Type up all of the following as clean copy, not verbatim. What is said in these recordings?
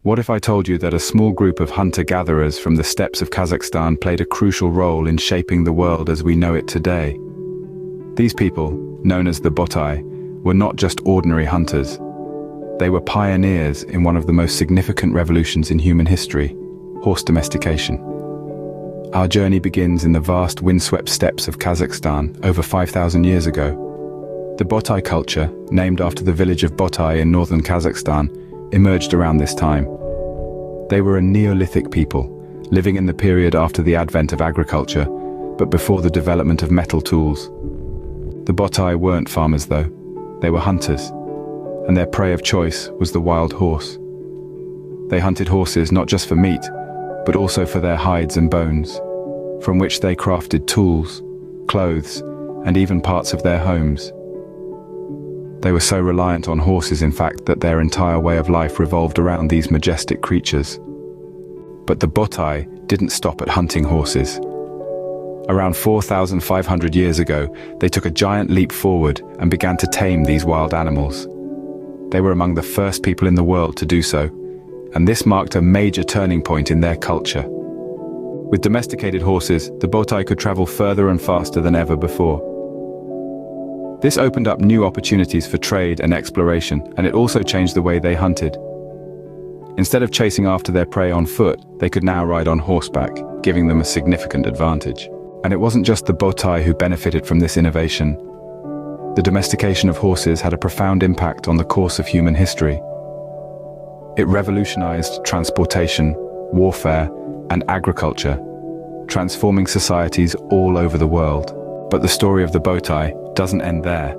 What if I told you that a small group of hunter-gatherers from the steppes of Kazakhstan played a crucial role in shaping the world as we know it today? These people, known as the Botai, were not just ordinary hunters. They were pioneers in one of the most significant revolutions in human history, horse domestication. Our journey begins in the vast windswept steppes of Kazakhstan over 5,000 years ago. The Botai culture, named after the village of Botai in northern Kazakhstan, emerged around this time. They were a Neolithic people, living in the period after the advent of agriculture, but before the development of metal tools. The Botai weren't farmers though, they were hunters, and their prey of choice was the wild horse. They hunted horses not just for meat, but also for their hides and bones, from which they crafted tools, clothes, and even parts of their homes. They were so reliant on horses, in fact, that their entire way of life revolved around these majestic creatures. But the Botai didn't stop at hunting horses. Around 4,500 years ago, they took a giant leap forward and began to tame these wild animals. They were among the first people in the world to do so, and this marked a major turning point in their culture. With domesticated horses, the Botai could travel further and faster than ever before. This opened up new opportunities for trade and exploration, and it also changed the way they hunted. Instead of chasing after their prey on foot, they could now ride on horseback, giving them a significant advantage. And it wasn't just the Botai who benefited from this innovation. The domestication of horses had a profound impact on the course of human history. It revolutionized transportation, warfare, and agriculture, transforming societies all over the world. But the story of the Botai doesn't end there.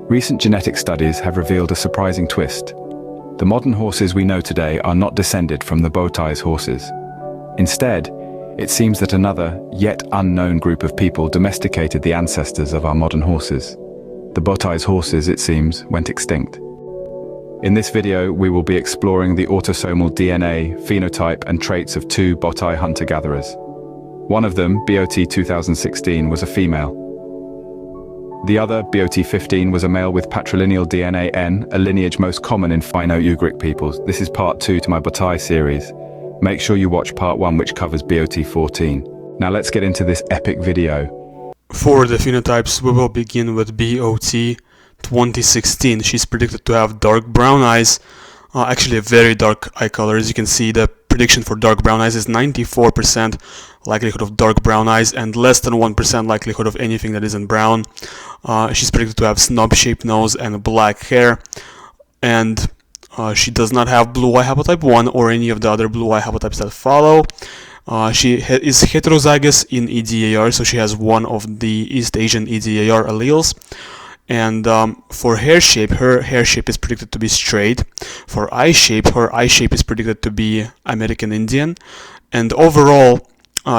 Recent genetic studies have revealed a surprising twist. The modern horses we know today are not descended from the Botai's horses. Instead, it seems that another, yet unknown group of people domesticated the ancestors of our modern horses. The Botai's horses, it seems, went extinct. In this video, we will be exploring the autosomal DNA, phenotype, and traits of two Botai hunter-gatherers. One of them, BOT2016, was a female. The other, BOT15, was a male with patrilineal DNA N, a lineage most common in Finno-Ugric peoples. This is part 2 to my Botai series. Make sure you watch part 1, which covers BOT14. Now let's get into this epic video. For the phenotypes, we will begin with BOT2016. She's predicted to have dark brown eyes, actually a very dark eye color. As you can see, the prediction for dark brown eyes is 94% likelihood of dark brown eyes and less than 1% likelihood of anything that isn't brown. She's predicted to have snub-shaped nose and black hair, and she does not have blue eye haplotype 1 or any of the other blue eye haplotypes that follow. She is heterozygous in EDAR, so she has one of the East Asian EDAR alleles. And for hair shape, her hair shape is predicted to be straight. For eye shape, her eye shape is predicted to be American Indian. And overall,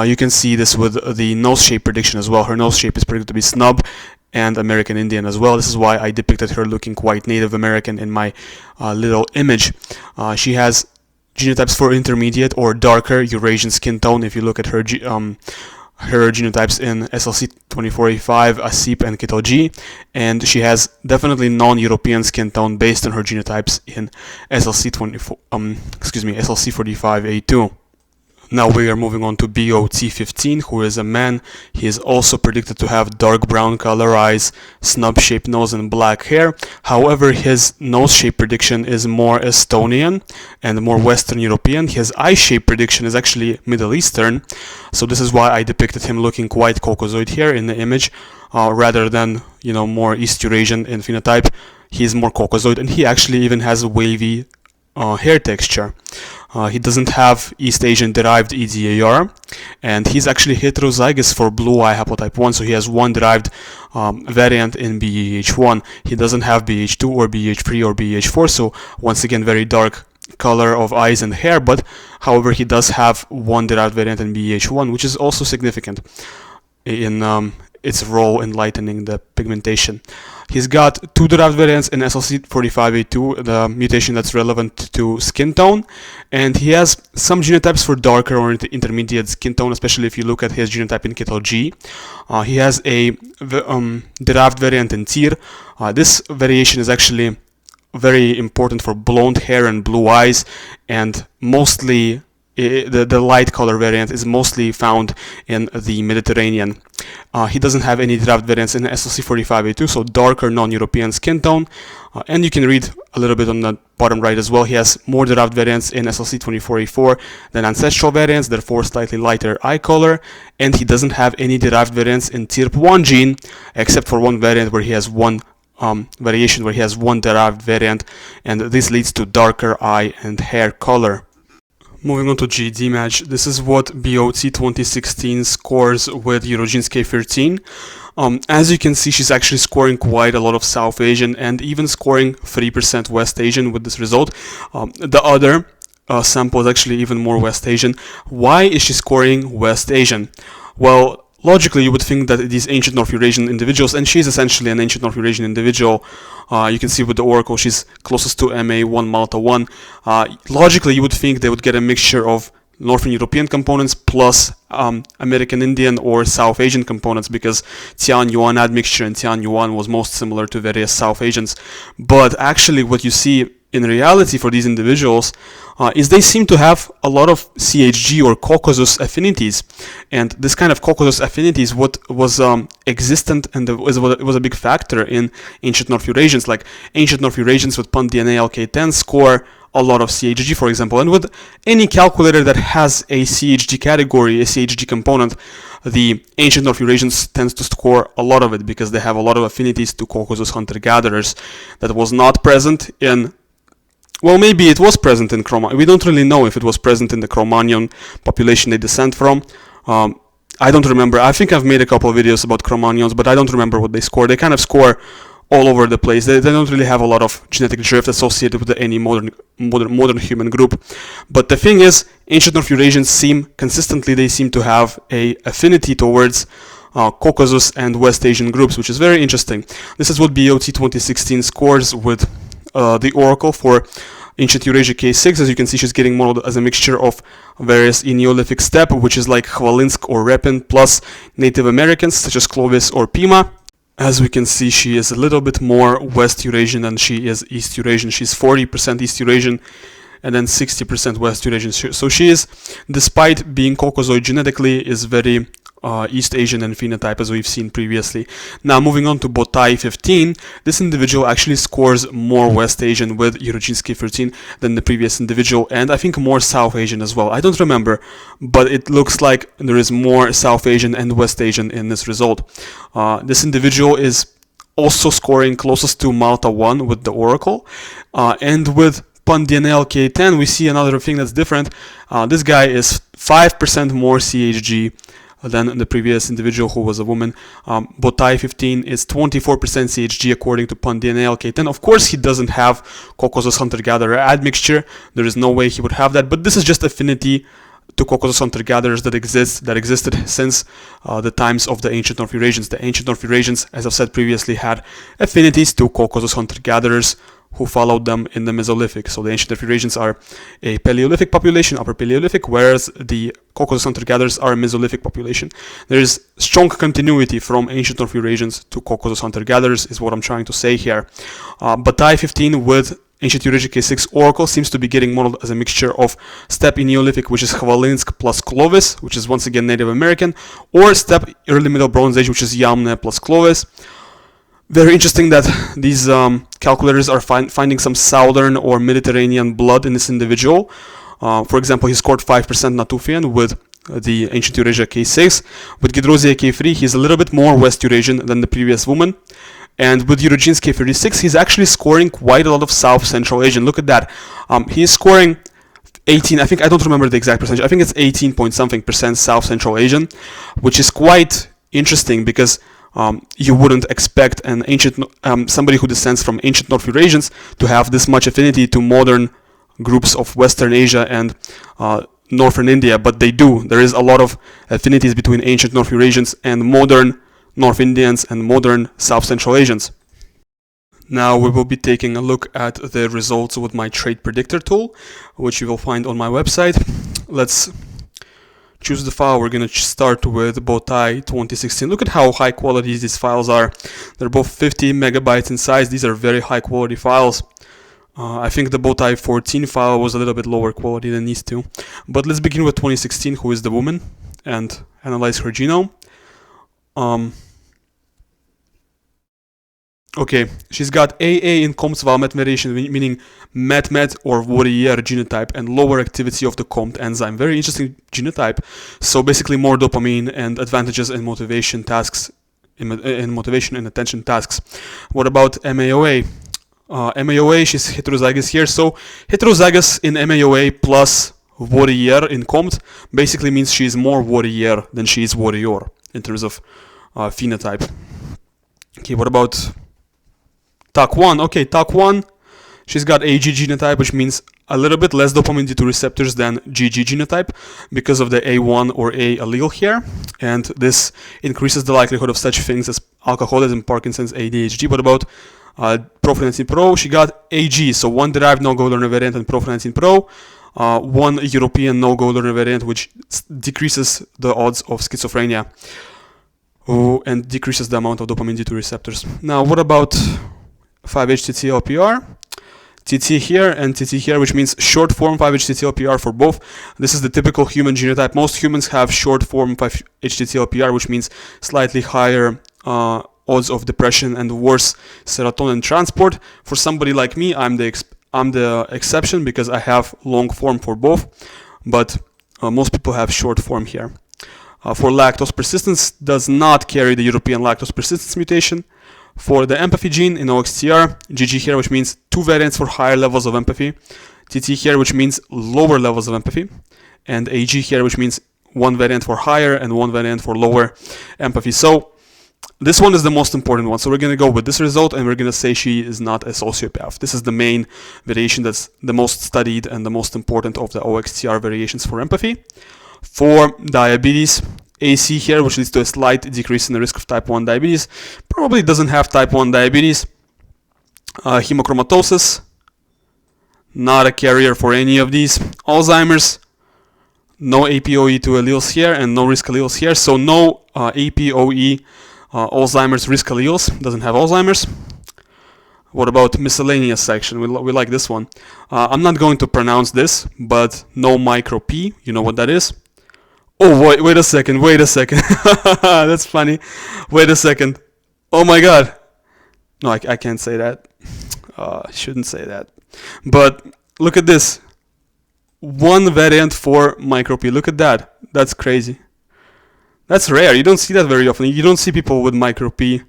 you can see this with the nose shape prediction as well. Her nose shape is predicted to be snub and American Indian as well. This is why I depicted her looking quite Native American in my little image. She has genotypes for intermediate or darker Eurasian skin tone. If you look at her genotypes in SLC24A5, ASIP, and Keto G, and she has definitely non-European skin tone based on her genotypes in SLC45A2. Now we are moving on to BOT15, who is a man. He is also predicted to have dark brown color eyes, snub-shaped nose, and black hair. However, his nose shape prediction is more Estonian and more Western European. His eye shape prediction is actually Middle Eastern. So this is why I depicted him looking quite Caucasoid here in the image, rather than, more East Eurasian in phenotype. He is more Caucasoid, and he actually even has a wavy hair texture. He doesn't have East Asian derived EDAR, and he's actually heterozygous for blue eye haplotype 1, so he has one derived variant in BEH1. He doesn't have BH2 or BH3 or BH4, so once again very dark color of eyes and hair, but however he does have one derived variant in BEH1, which is also significant in its role in lightening the pigmentation. He's got two derived variants in SLC45A2, the mutation that's relevant to skin tone, and he has some genotypes for darker or intermediate skin tone, especially if you look at his genotype in Keto G. He has a derived variant in TIR. This variation is actually very important for blonde hair and blue eyes, and mostly the light color variant is mostly found in the Mediterranean. He doesn't have any derived variants in SLC45A2, so darker non-European skin tone. And you can read a little bit on the bottom right as well. He has more derived variants in SLC24A4 than ancestral variants, therefore slightly lighter eye color. And he doesn't have any derived variants in TRP1 gene, except for one variant where he has one variation where he has one derived variant, and this leads to darker eye and hair color. Moving on to GED match, this is what BOT2016 scores with Eurogene's K13. As you can see, she's actually scoring quite a lot of South Asian and even scoring 3% West Asian with this result. The other sample is actually even more West Asian. Why is she scoring West Asian? Well, logically, you would think that these ancient North Eurasian individuals, and she's essentially an ancient North Eurasian individual, you can see with the oracle, she's closest to MA1 Malta 1. Logically, you would think they would get a mixture of Northern European components plus American Indian or South Asian components, because Tian Yuan admixture and Tian Yuan was most similar to various South Asians. But actually, what you see in reality for these individuals is they seem to have a lot of CHG or Caucasus affinities, and this kind of Caucasus affinities what was existent and it was a big factor in ancient North Eurasians. Like ancient North Eurasians with PUN-DNA LK10 score a lot of CHG, for example, and with any calculator that has a CHG category, a CHG component, the ancient North Eurasians tends to score a lot of it because they have a lot of affinities to Caucasus hunter-gatherers that was not present in, well, maybe it was present in Cro-Magnon. We don't really know if it was present in the Cro-Magnon population they descend from. I don't remember. I think I've made a couple of videos about Cro-Magnons, but I don't remember what they score. They kind of score all over the place. They don't really have a lot of genetic drift associated with any modern human group. But the thing is, ancient North Eurasians seem to have a affinity towards Caucasus and West Asian groups, which is very interesting. This is what BOT2016 scores with the oracle for ancient Eurasia K6. As you can see, she's getting modeled as a mixture of various Neolithic steppe, which is like Khvalynsk or Repin, plus Native Americans such as Clovis or Pima. As we can see, she is a little bit more West Eurasian than she is East Eurasian. She's 40% East Eurasian and then 60% West Eurasian. So she is, despite being Caucasoid genetically, is very East Asian and phenotype, as we've seen previously. Now moving on to Botai 15, this individual actually scores more West Asian with Eurogene's K13 than the previous individual, and I think more South Asian as well. I don't remember, but it looks like there is more South Asian and West Asian in this result. This individual is also scoring closest to Malta 1 with the oracle, and with PUN-DNA LK10 we see another thing that's different. This guy is 5% more CHG than the previous individual who was a woman. Botai 15 is 24% CHG according to PUN-DNA LK10. Of course, he doesn't have Caucasus hunter-gatherer admixture. There is no way he would have that, but this is just affinity to Caucasus hunter-gatherers that existed since the times of the ancient North Eurasians. The ancient North Eurasians, as I've said previously, had affinities to Caucasus hunter-gatherers who followed them in the Mesolithic. So the ancient North Eurasians are a Paleolithic population, Upper Paleolithic, whereas the Caucasus hunter-gatherers are a Mesolithic population. There is strong continuity from ancient North Eurasians to Caucasus hunter-gatherers, is what I'm trying to say here. Botai 15 with ancient Eurasia K6 oracle seems to be getting modeled as a mixture of steppe Neolithic, which is Khvalynsk plus Clovis, which is once again Native American, or steppe early Middle Bronze Age, which is Yamna plus Clovis. Very interesting that these calculators are finding some southern or Mediterranean blood in this individual. For example, he scored 5% Natufian with the ancient Eurasia K6. With Gedrosia K3, he's a little bit more West Eurasian than the previous woman. And with Eurogene's K36, he's actually scoring quite a lot of South Central Asian. Look at that. He's scoring 18, I don't remember the exact percentage. I think it's 18 point something percent South Central Asian, which is quite interesting because you wouldn't expect an ancient somebody who descends from ancient North Eurasians to have this much affinity to modern groups of Western Asia and Northern India, but they do. There is a lot of affinities between ancient North Eurasians and modern North Indians and modern South Central Asians. Now we will be taking a look at the results with my trait predictor tool, which you will find on my website. Let's choose the file. We're going to start with Botai 2016. Look at how high quality these files are. They're both 50 megabytes in size. These are very high quality files. I think the Botai 14 file was a little bit lower quality than these two. But let's begin with 2016, who is the woman, and analyze her genome. Okay, she's got AA in COMT Val-MET variation, meaning MET-MET or Warrior genotype, and lower activity of the COMT enzyme. Very interesting genotype. So basically more dopamine and advantages in motivation tasks, in motivation and attention tasks. What about MAOA? MAOA, she's heterozygous here. So heterozygous in MAOA plus Warrior in COMT basically means she's more Warrior than she is Warrior in terms of phenotype. Okay, what about TAC1? Okay, TAC1, she's got AG genotype, which means a little bit less dopamine D2 receptors than GG genotype because of the A1 or A allele here, and this increases the likelihood of such things as alcoholism, Parkinson's, ADHD. What about Pro-Phenantine Pro? She got AG, so one derived no-go learner variant and Pro-Phenantine Pro, one European no-go learner variant, which decreases the odds of schizophrenia and decreases the amount of dopamine D2 receptors. Now, what about 5-HTT-LPR? TT here and TT here, which means short form 5-HTT-LPR for both. This is the typical human genotype. Most humans have short form 5-HTT-LPR, which means slightly higher odds of depression and worse serotonin transport. For somebody like me, I'm the exception because I have long form for both, but most people have short form here. For lactose persistence, does not carry the European lactose persistence mutation. For the empathy gene in OXTR, GG here, which means two variants for higher levels of empathy, TT here, which means lower levels of empathy, and AG here, which means one variant for higher and one variant for lower empathy. So this one is the most important one. So we're going to go with this result, and we're going to say she is not a sociopath. This is the main variation that's the most studied and the most important of the OXTR variations for empathy. For diabetes, AC here, which leads to a slight decrease in the risk of type 1 diabetes. Probably doesn't have type 1 diabetes. Hemochromatosis, not a carrier for any of these. Alzheimer's, no APOE2 alleles here and no risk alleles here. So no APOE Alzheimer's risk alleles, doesn't have Alzheimer's. What about miscellaneous section? We like this one. I'm not going to pronounce this, but no micro P, you know what that is. Oh, wait a second. That's funny. Wait a second. Oh my god. No, I can't say that. Shouldn't say that. But look at this. One variant for micro P. Look at that. That's crazy. That's rare. You don't see that very often. You don't see people with micro P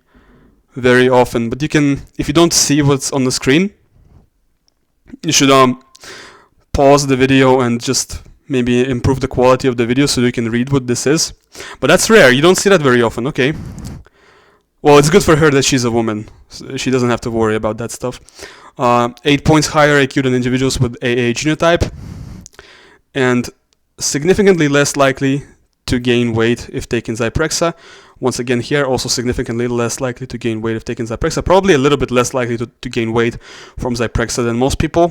very often. But you can, if you don't see what's on the screen, you should pause the video and just maybe improve the quality of the video so you can read what this is. But that's rare. You don't see that very often. Okay. Well, it's good for her that she's a woman. So she doesn't have to worry about that stuff. 8 points higher IQ than individuals with AA genotype. And significantly less likely to gain weight if taking Zyprexa. Once again here, also significantly less likely to gain weight if taking Zyprexa. Probably a little bit less likely to gain weight from Zyprexa than most people.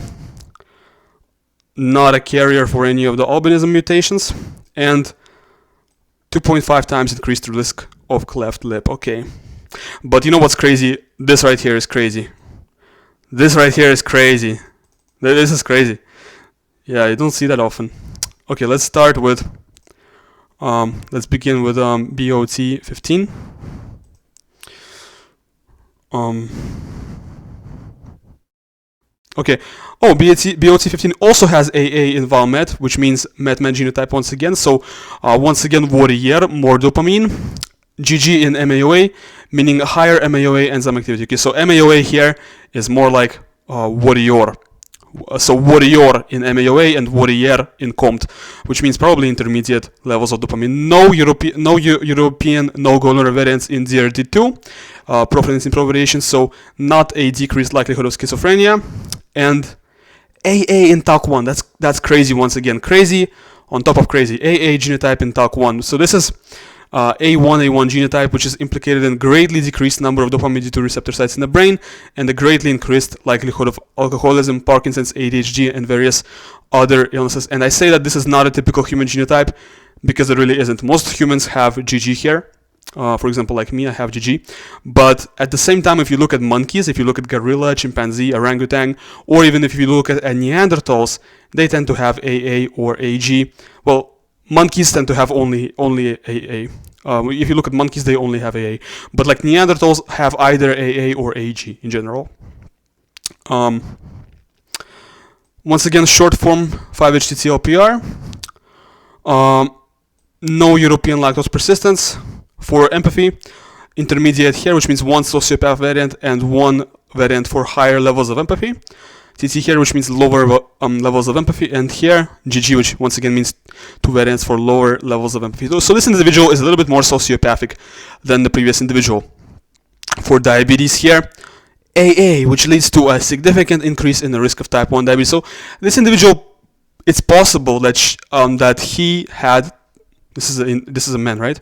Not a carrier for any of the albinism mutations, and 2.5 times increased risk of cleft lip. Okay, but you know what's crazy? This right here is crazy. This right here is crazy. This is crazy. Yeah, you don't see that often. Okay, let's start with let's begin with BOT15. Okay. Oh, BOT15 also has AA in Val-MET, which means MET-MET genotype once again. So once again, Warrior, more dopamine. GG in MAOA, meaning higher MAOA enzyme activity. Okay, so MAOA here is more like Warrior. So Warrior in MAOA and Warrior in COMT, which means probably intermediate levels of dopamine. No European no-go learner variants in DRD2, Pro-Phenantine Pro variation, so not a decreased likelihood of schizophrenia. And AA in TAC1, that's crazy once again. Crazy on top of crazy. AA genotype in TAC1. So this is A1 genotype, which is implicated in greatly decreased number of dopamine D2 receptor sites in the brain and a greatly increased likelihood of alcoholism, Parkinson's, ADHD, and various other illnesses. And I say that this is not a typical human genotype because it really isn't. Most humans have GG here, For example, like me, I have GG. But at the same time, if you look at monkeys, if you look at gorilla, chimpanzee, orangutan, or even if you look at Neanderthals, they tend to have AA or AG. Well, monkeys tend to have only AA. If you look at monkeys, they only have AA. But like Neanderthals have either AA or AG in general. Once again, short form 5-HTTLPR. No European lactose persistence. For empathy, intermediate here, which means one sociopath variant and one variant for higher levels of empathy. TT here, which means lower levels of empathy, and here GG, which once again means two variants for lower levels of empathy. So this individual is a little bit more sociopathic than the previous individual. For diabetes here, AA, which leads to a significant increase in the risk of type 1 diabetes. So this individual, it's possible that that he had, this is a man, right?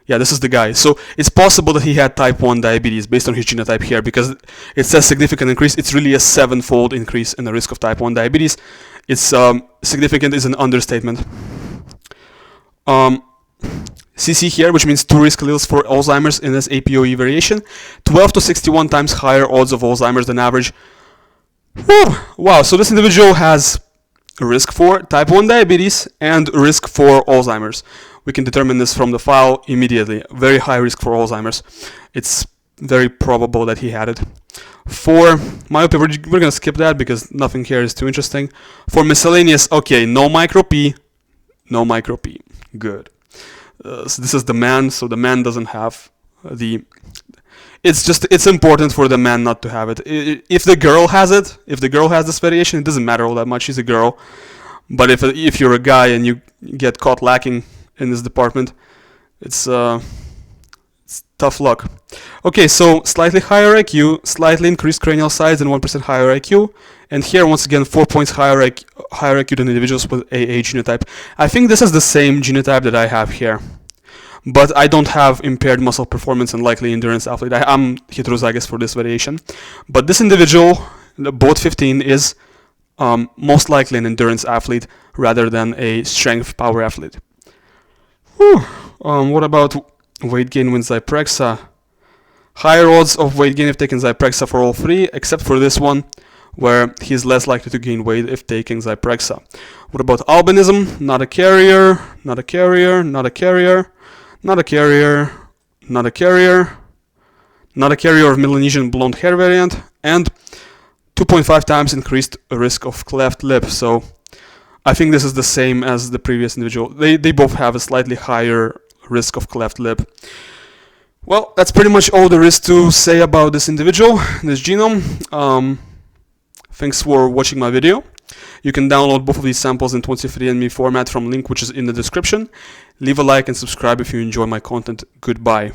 Yeah, this is the guy. So it's possible that he had type 1 diabetes based on his genotype here, because it says significant increase. It's really a 7-fold increase in the risk of type 1 diabetes. It's significant is an understatement. CC here, which means 2 risk alleles for Alzheimer's in this APOE variation. 12 to 61 times higher odds of Alzheimer's than average. Whew. Wow, so this individual has a risk for type 1 diabetes and risk for Alzheimer's. We can determine this from the file immediately. Very high risk for Alzheimer's. It's very probable that he had it. For myopia, we're going to skip that because nothing here is too interesting. For miscellaneous, okay, no micro P, no micro P. Good. So this is the man, so the man doesn't have the... It's important for the man not to have it. If the girl has it, if the girl has this variation, it doesn't matter all that much. She's a girl. But if you're a guy and you get caught lacking in this department, it's tough luck. Okay, so slightly higher IQ, slightly increased cranial size, and 1% higher IQ. And here, once again, 4 points higher IQ than individuals with AA genotype. I think this is the same genotype that I have here. But I don't have impaired muscle performance and likely endurance athlete. I'm heterozygous for this variation. But this individual, the BOT15, is most likely an endurance athlete rather than a strength power athlete. Whew. What about weight gain with Zyprexa? Higher odds of weight gain if taking Zyprexa for all three, except for this one, where he's less likely to gain weight if taking Zyprexa. What about albinism? Not a carrier, not a carrier, not a carrier, not a carrier, not a carrier, not a carrier of Melanesian blonde hair variant, and 2.5 times increased risk of cleft lip. So I think this is the same as the previous individual. They both have a slightly higher risk of cleft lip. Well, that's pretty much all there is to say about this individual, this genome. Thanks for watching my video. You can download both of these samples in 23andMe format from link which is in the description. Leave a like and subscribe if you enjoy my content. Goodbye.